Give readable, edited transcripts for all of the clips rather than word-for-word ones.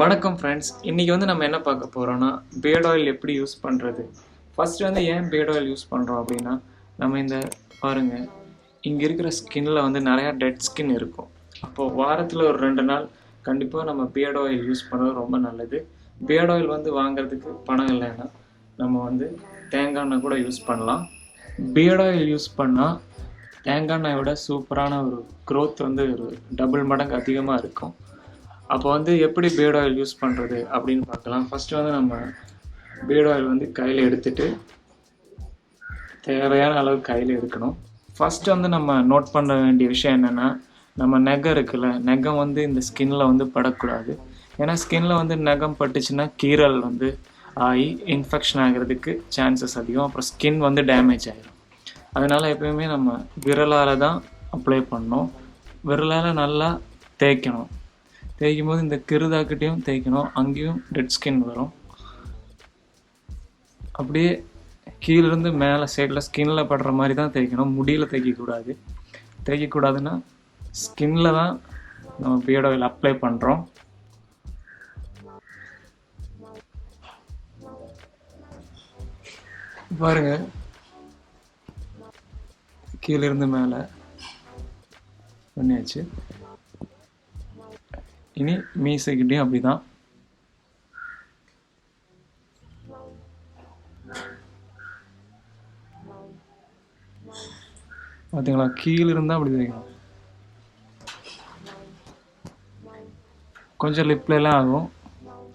வணக்கம் ஃப்ரெண்ட்ஸ். இன்றைக்கி வந்து நம்ம என்ன பார்க்க போகிறோன்னா, பியர்ட் ஆயில் எப்படி யூஸ் பண்ணுறது. ஃபஸ்ட்டு வந்து ஏன் பியர்ட் ஆயில் யூஸ் பண்ணுறோம் அப்படின்னா, நம்ம இந்த பாருங்கள், இங்கே இருக்கிற ஸ்கின்னில் வந்து நிறையா டெட் ஸ்கின் இருக்கும். அப்போது வாரத்தில் ஒரு 2 நாள் கண்டிப்பாக நம்ம பியர்ட் ஆயில் யூஸ் பண்ணுறது ரொம்ப நல்லது. பியர்ட் ஆயில் வந்து வாங்குறதுக்கு பணம் இல்லைன்னா நம்ம வந்து தேங்காய் எண்ணெய் கூட யூஸ் பண்ணலாம். பியர்ட் ஆயில் யூஸ் பண்ணால் தேங்காய் எண்ணெயை விட சூப்பரான ஒரு க்ரோத் வந்து ஒரு டபுள் மடங்கு அதிகமாக இருக்கும். அப்போ வந்து எப்படி பியர்ட் ஆயில் யூஸ் பண்ணுறது அப்படின்னு பார்க்கலாம். ஃபஸ்ட்டு வந்து நம்ம பியர்ட் ஆயில் வந்து கையில் எடுத்துகிட்டு தேவையான அளவு கையில் எடுக்கணும். ஃபஸ்ட்டு வந்து நம்ம நோட் பண்ண வேண்டிய விஷயம் என்னென்னா, நம்ம நகம் இருக்குல்ல, நகம் வந்து இந்த ஸ்கின்னில் வந்து படக்கூடாது. ஏன்னா ஸ்கின்னில் வந்து நகம் பட்டுச்சுன்னா கீறல் வந்து ஆகி இன்ஃபெக்ஷன் ஆகிறதுக்கு சான்சஸ் அதிகம். அப்புறம் ஸ்கின் வந்து டேமேஜ் ஆகிடும். அதனால் எப்போயுமே நம்ம விரலால் தான் அப்ளை பண்ணணும். விரலால் நல்லா தேய்க்கணும். தேய்க்கும் போது இந்த கிருதாக்கிட்டையும் தேய்க்கணும், அங்கேயும் டெட் ஸ்கின் வரும். அப்படியே கீழிருந்து மேலே சைடில் ஸ்கின்னில் படுற மாதிரி தான் தேய்க்கணும், முடியில் தேய்க்கக்கூடாது. தேய்க்கக்கூடாதுன்னா ஸ்கின்னில் தான் நம்ம பியர்ட் ஆயில் அப்ளை பண்ணுறோம். பாருங்க, கீழிருந்து மேலே பண்ணியாச்சு. இனி மீசைக்கிட்டையும் அப்படி தான். பார்த்தீங்களா, கீழே இருந்தால் அப்படி தேய்க்கணும். கொஞ்சம் லிப்லாம் ஆகும்,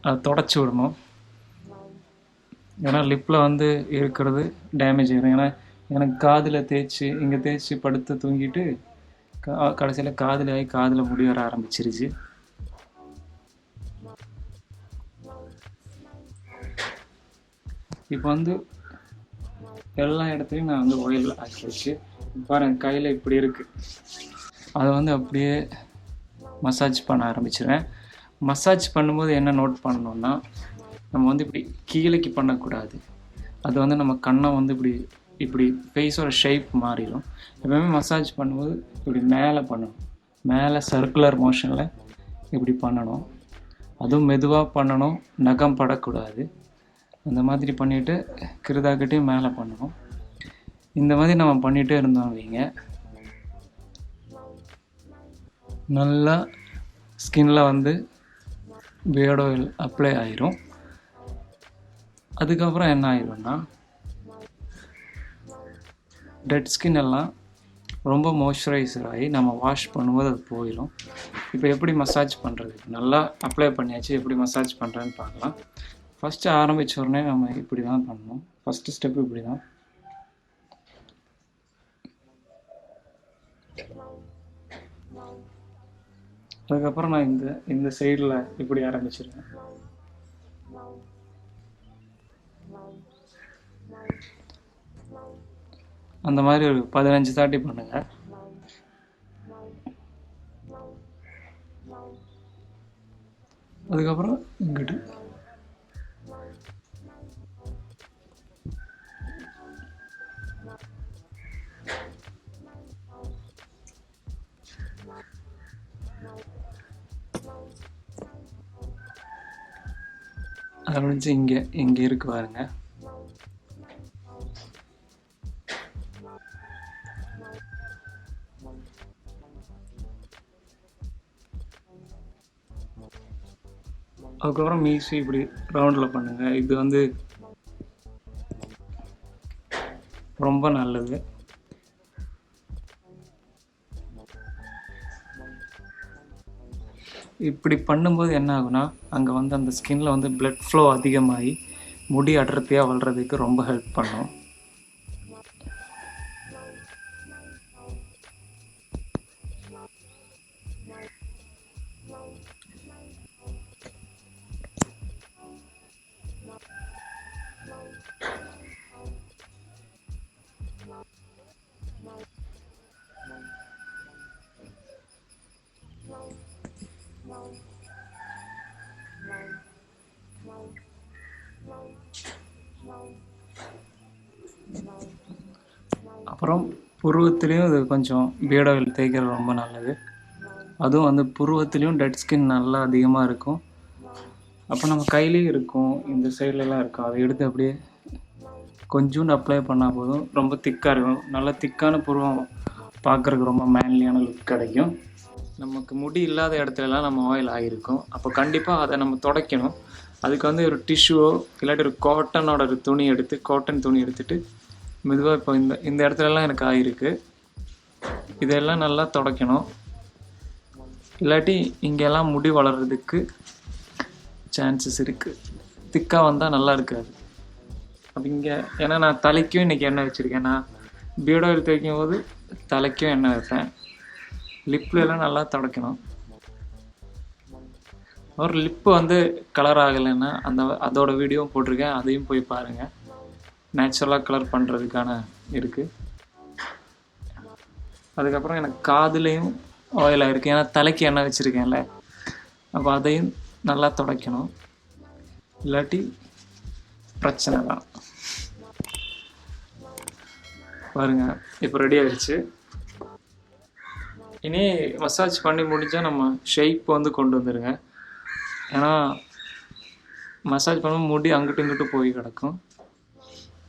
அதை தொடச்சி விடணும். ஏன்னா லிப்பில் வந்து இருக்கிறது டேமேஜ் ஆகிடும். ஏன்னா எனக்கு காதில் தேய்ச்சி இங்கே தேய்ச்சி படுத்து தூங்கிட்டு கடைசியில் காதில் ஆகி காதில் முடி வர ஆரம்பிச்சிருச்சு. இப்போ வந்து எல்லா இடத்துலையும் நான் வந்து ஆயில் ஆக்கி வச்சு பாருங்கள், கையில் இப்படி இருக்குது. அதை வந்து அப்படியே மசாஜ் பண்ண ஆரம்பிச்சிடுவேன். மசாஜ் பண்ணும்போது என்ன நோட் பண்ணணுன்னா, நம்ம வந்து இப்படி கீழேக்கு பண்ணக்கூடாது. அது வந்து நம்ம கண்ணை வந்து இப்படி ஃபேஸோட ஷேப் மாறிடும். எப்பவுமே மசாஜ் பண்ணும்போது இப்படி மேலே பண்ணணும், மேலே சர்க்குலர் மோஷனில் இப்படி பண்ணணும். அதுவும் மெதுவாக பண்ணணும், நகம் படக்கூடாது. அந்த மாதிரி பண்ணிவிட்டு கிருதாக்கிட்டையும் மேலே பண்ணணும். இந்த மாதிரி நம்ம பண்ணிகிட்டே இருந்தோம் வைங்க, நல்லா ஸ்கின்னில் வந்து பியர்ட் ஆயில் அப்ளை ஆயிரும். அதுக்கப்புறம் என்ன ஆயிரும்னா, டெட் ஸ்கின் எல்லாம் ரொம்ப மாய்ஸ்சரைசர் ஆகி நம்ம வாஷ் பண்ணும்போது அது போயிடும். இப்போ எப்படி மசாஜ் பண்ணுறது, நல்லா அப்ளை பண்ணியாச்சு, எப்படி மசாஜ் பண்ணுறதுன்னு பார்க்கலாம். ஃபஸ்ட்டு ஆரம்பித்த உடனே நம்ம இப்படி தான் பண்ணணும். ஃபஸ்ட்டு ஸ்டெப்பு இப்படி தான். அதுக்கப்புறம் நான் இந்த சைடில் இப்படி ஆரம்பிச்சிருக்கேன். அந்த மாதிரி ஒரு 15 தாட்டி பண்ணுங்க. அதுக்கப்புறம் இங்கிட்டு ஆரம்பிச்சு இங்கே இருக்கு பாருங்க. அதுக்கப்புறம் மீசி இப்படி ரவுண்டில் பண்ணுங்க. இது வந்து ரொம்ப நல்லது. இப்படி பண்ணும்போது என்ன ஆகுனா, அங்கே வந்து அந்த ஸ்கின்னில் வந்து பிளட் ஃப்ளோ அதிகமாகி முடி அடர்த்தியாக வளர்கிறதுக்கு ரொம்ப ஹெல்ப் பண்ணும். அப்புறம் புருவத்துலேயும் இது கொஞ்சம் பியர்ட் ஆயில் தேய்க்கிறது ரொம்ப நல்லது. அதுவும் வந்து புருவத்துலேயும் டெட் ஸ்கின் நல்லா அதிகமாக இருக்கும். அப்போ நம்ம கையிலேயே இருக்கும், இந்த சைட்லலாம் இருக்கும். அதை எடுத்து அப்படியே கொஞ்சோண்டு அப்ளை பண்ணால் போதும். ரொம்ப திக்காக இருக்கும். நல்லா திக்கான புருவம் பார்க்குறதுக்கு ரொம்ப மேன்லியான லுக் கிடைக்கும். நமக்கு முடி இல்லாத இடத்துலலாம் நம்ம ஆயில் ஆகிருக்கும். அப்போ கண்டிப்பாக அதை நம்ம துடைக்கணும். அதுக்கு வந்து ஒரு டிஷ்யூவோ இல்லாட்டி ஒரு காட்டனோட ஒரு துணி எடுத்து காட்டன் துணி எடுத்துகிட்டு மெதுவாக இப்போ இந்த இடத்துலலாம் எனக்கு ஆகிருக்கு. இதெல்லாம் நல்லா துடைக்கணும். இல்லாட்டி இங்கெல்லாம் முடி வளர்கிறதுக்கு சான்சஸ் இருக்குது. திக்காக வந்தால் நல்லா இருக்காது. அப்போ இங்கே ஏன்னா நான் தலைக்கும் இன்றைக்கி எண்ணெய் வச்சுருக்கேன். நான் பியர்ட் ஆயில் தேய்க்கும் போது தலைக்கும் எண்ணெய் வைப்பேன். லிப்லெலாம் நல்லா துடைக்கணும். ஒரு லிப்பு வந்து கலர் ஆகலைன்னா அதோட வீடியோவும் போட்டிருக்கேன், அதையும் போய் பாருங்கள். நேச்சுரலாக கலர் பண்ணுறதுக்கான இருக்குது. அதுக்கப்புறம் எனக்கு காதுலேயும் ஆயில் ஆகிருக்கு, ஏன்னா தலைக்கு எண்ணெய் வச்சுருக்கேன்ல. அப்போ அதையும் நல்லா துடைக்கணும், இல்லாட்டி பிரச்சனை தான். பாருங்கள், இப்போ ரெடி ஆகிடுச்சு. இனி மசாஜ் பண்ணி முடிஞ்சால் நம்ம ஷேப் வந்து கொண்டு வந்துடுங்க. ஏன்னா மசாஜ் பண்ண முடி அங்கிட்டு இங்கிட்டு போய் கிடக்கும்.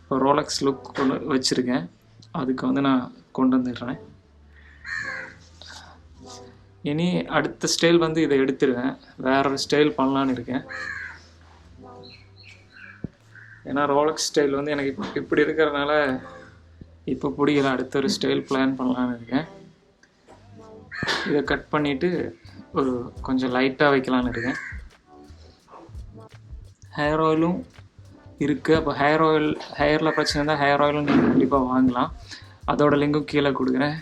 இப்போ ரோலக்ஸ் லுக் கொண்டு வச்சுருக்கேன், அதுக்கு வந்து நான் கொண்டு வந்துடுறேன். இனி அடுத்த ஸ்டைல் வந்து இதை எடுத்துருவேன், வேற ஒரு ஸ்டைல் பண்ணலான்னு இருக்கேன். ஏன்னா ரோலக்ஸ் ஸ்டைல் வந்து எனக்கு இப்படி இருக்கிறதுனால இப்போ பிடிக்கல. அடுத்த ஒரு ஸ்டைல் பிளான் பண்ணலான்னு இருக்கேன். இதை கட் பண்ணிவிட்டு ஒரு கொஞ்சம் லைட்டாக வைக்கலான்னு இருக்கேன். ஹேர் ஆயிலும் இருக்குது. அப்போ ஹேரில் பிரச்சனை இருந்தால் ஹேர் ஆயிலும் நீங்கள் கண்டிப்பாக வாங்கலாம். அதோட லிங்கும் கீழே கொடுக்குறேன்.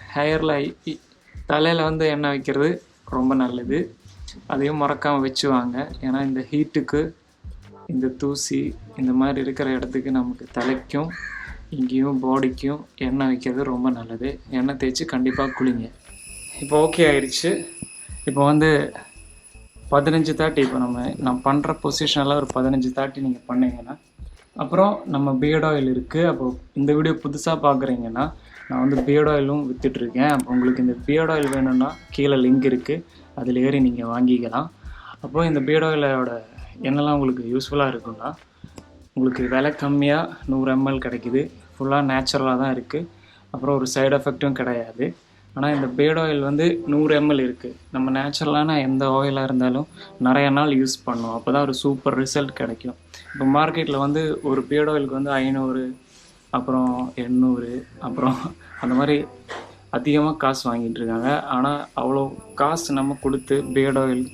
தலையில் வந்து எண்ணெய் வைக்கிறது ரொம்ப நல்லது, அதையும் மறக்காமல் வச்சு வாங்க. ஏன்னா இந்த ஹீட்டுக்கு இந்த தூசி இந்த மாதிரி இருக்கிற இடத்துக்கு நமக்கு தலைக்கும் இங்கேயும் பாடிக்கும் எண்ணெய் வைக்கிறது ரொம்ப நல்லது. எண்ணெய் தேய்ச்சி கண்டிப்பாக குளிங்க. இப்போ ஓகே ஆயிடுச்சு. இப்போ வந்து 15-30 இப்போ நான் பண்ணுற பொசிஷனில் ஒரு 15-30 நீங்கள் பண்ணிங்கன்னா அப்புறம் நம்ம பியர்ட் ஆயில் இருக்குது. அப்போது இந்த வீடியோ புதுசாக பார்க்குறீங்கன்னா நான் வந்து பியர்ட் ஆயிலும் விற்றுட்ருக்கேன். அப்போ உங்களுக்கு இந்த பியர்ட் ஆயில் வேணும்னா கீழே லிங்க் இருக்குது, அதில் ஏறி நீங்கள் வாங்கிக்கலாம். அப்போது இந்த பியர்ட் ஆயிலோட என்னெல்லாம் உங்களுக்கு யூஸ்ஃபுல்லாக இருக்குன்னா, உங்களுக்கு விலை கம்மியாக 100 ml கிடைக்குது. ஃபுல்லாக நேச்சுரலாக தான் இருக்குது. அப்புறம் ஒரு சைடு எஃபெக்ட்டும் கிடையாது. ஆனால் இந்த பியர்ட் ஆயில் வந்து 100 ml இருக்குது. நம்ம நேச்சுரலான எந்த ஆயிலாக இருந்தாலும் நிறைய நாள் யூஸ் பண்ணோம், அப்போ தான் ஒரு சூப்பர் ரிசல்ட் கிடைக்கும். இப்போ மார்க்கெட்டில் வந்து ஒரு பியர்ட் ஆயிலுக்கு வந்து 500, அப்புறம் 800, அப்புறம் அந்த மாதிரி அதிகமாக காசு வாங்கிட்டு இருக்காங்க. ஆனால் அவ்வளோ காசு நம்ம கொடுத்து பியர்ட் ஆயில்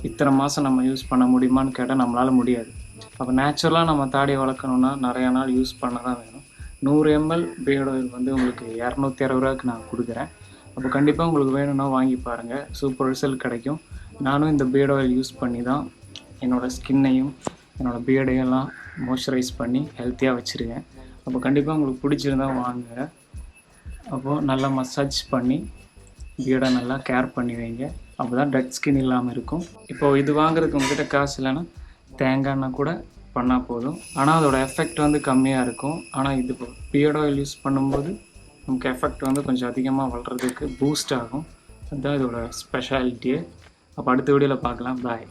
இத்தனை மாதம் நம்ம யூஸ் பண்ண முடியுமான்னு கேட்டால் நம்மளால் முடியாது. அப்போ நேச்சுரலாக நம்ம தாடியை வளர்க்கணுன்னா நிறையா நாள் யூஸ் பண்ண தான் வேணும். 100 ml பியர்ட் ஆயில் வந்து உங்களுக்கு 260 ரூபாய்க்கு நான் கொடுக்குறேன். அப்போ கண்டிப்பாக உங்களுக்கு வேணும்னா வாங்கி பாருங்கள், சூப்பர் ரிசல்ட் கிடைக்கும். நானும் இந்த பியர்ட் ஆயில் யூஸ் பண்ணி தான் என்னோடய ஸ்கின்னையும் என்னோடய பியர்டையெல்லாம் மாய்ஸ்சரைஸ் பண்ணி ஹெல்த்தியாக வச்சுருக்கேன். அப்போ கண்டிப்பாக உங்களுக்கு பிடிச்சிருந்தா வாங்க. அப்போது நல்லா மசாஜ் பண்ணி பியர்டை நல்லா கேர் பண்ணி வைங்க. அப்போ தான் டெட் ஸ்கின் இல்லாமல் இருக்கும். இப்போது இது வாங்குறதுக்கு உங்கள்கிட்ட காசு இல்லைன்னா தேங்காய் எண்ணெய் கூட பண்ணால் போதும். ஆனால் அதோடய எஃபெக்ட் வந்து கம்மியாக இருக்கும். ஆனால் இது பியர்ட் ஆயில் யூஸ் பண்ணும்போது நமக்கு எஃபெக்ட் வந்து கொஞ்சம் அதிகமாக வளர்கிறதுக்கு பூஸ்ட் ஆகும். அதுதான் இதோட ஸ்பெஷாலிட்டியே. அப்போ அடுத்த வீடியோவில் பார்க்கலாம். பாய்.